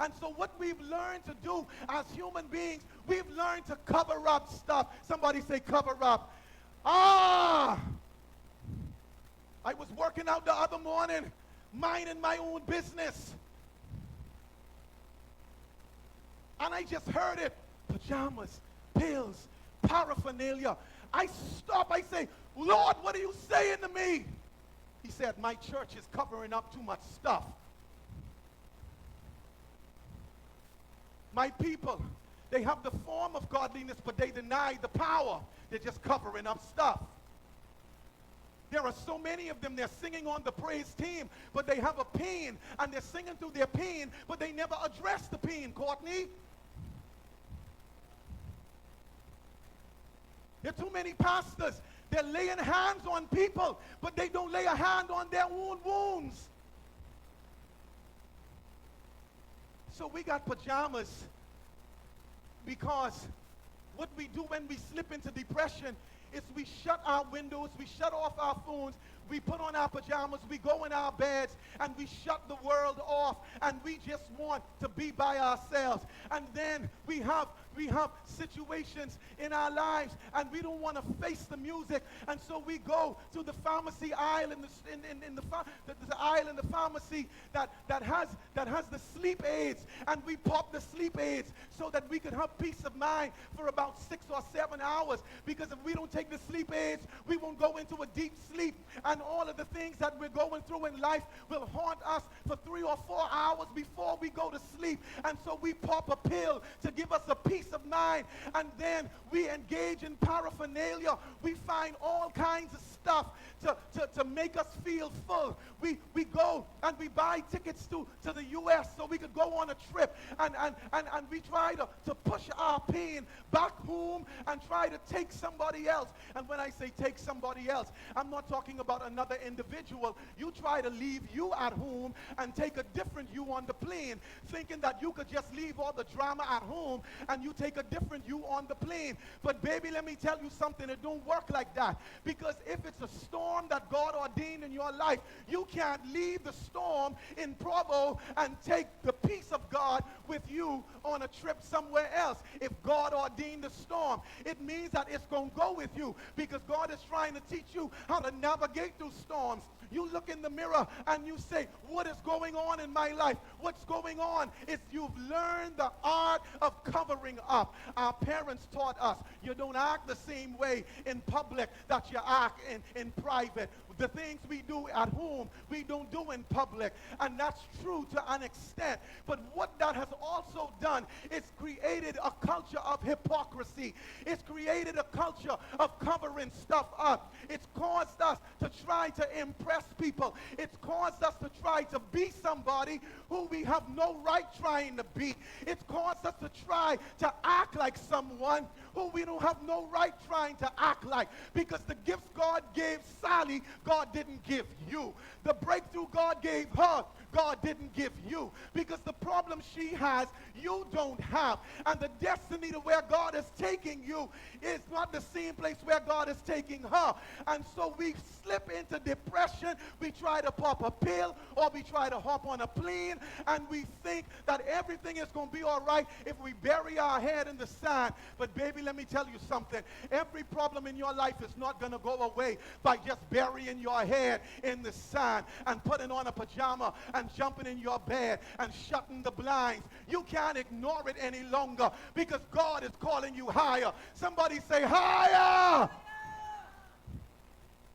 And so what we've learned to do as human beings, we've learned to cover up stuff. Somebody say cover up. Ah! I was working out the other morning, minding my own business. And I just heard it. Pajamas, pills, paraphernalia. I stop. I say, Lord, what are you saying to me? He said, my church is covering up too much stuff. My people, they have the form of godliness, but they deny the power. They're just covering up stuff. There are so many of them, they're singing on the praise team, but they have a pain, and they're singing through their pain, but they never address the pain, Courtney. There are too many pastors. They're laying hands on people, but they don't lay a hand on their own wounds. So we got pajamas because what we do when we slip into depression is we shut our windows, we shut off our phones, we put on our pajamas, we go in our beds, and we shut the world off, and we just want to be by ourselves. And then we have situations in our lives, and we don't want to face the music, and so we go to the pharmacy aisle the aisle in the pharmacy that has the sleep aids, and we pop the sleep aids so that we can have peace of mind for about 6 or 7 hours, because if we don't take the sleep aids, we won't go into a deep sleep, and all of the things that we're going through in life will haunt us for 3 or 4 hours before we go to sleep. And so we pop a pill to give us a peace of mind, and then we engage in paraphernalia. We find all kinds of stuff to make us feel full. We go and we buy tickets to the U.S. so we could go on a trip, and we try to push our pain back home and try to take somebody else. And when I say take somebody else, I'm not talking about another individual. You try to leave you at home and take a different you on the plane, thinking that you could just leave all the drama at home and you take a different you on the plane. But baby, let me tell you something, it don't work like that. Because if it's a storm that God ordained in your life, you can't leave the storm in Provo and take the peace of God with you on a trip somewhere else. If God ordained the storm, it means that it's going to go with you, because God is trying to teach you how to navigate through storms. You look in the mirror and you say, what is going on in my life? What's going on is you've learned the art of covering up. Our parents taught us you don't act the same way in public that you act in private. The things we do at home, we don't do in public. And that's true to an extent. But what that has also done is created a culture of hypocrisy. It's created a culture of covering stuff up. It's caused us to try to impress people. It's caused us to try to be somebody who we have no right trying to be. It's caused us to try to act like someone who we don't have no right trying to act like. Because the gifts God gave Sally, God didn't give you. The breakthrough God gave her, God didn't give you. Because the problem she has, you don't have. And the destiny to where God is taking you is not the same place where God is taking her. And so we slip into depression. We try to pop a pill, or we try to hop on a plane, and we think that everything is going to be all right if we bury our head in the sand. But baby, let me tell you something. Every problem in your life is not going to go away by just burying your head in the sand and putting on a pajama and jumping in your bed and shutting the blinds. You can't ignore it any longer, because God is calling you higher. Somebody say higher.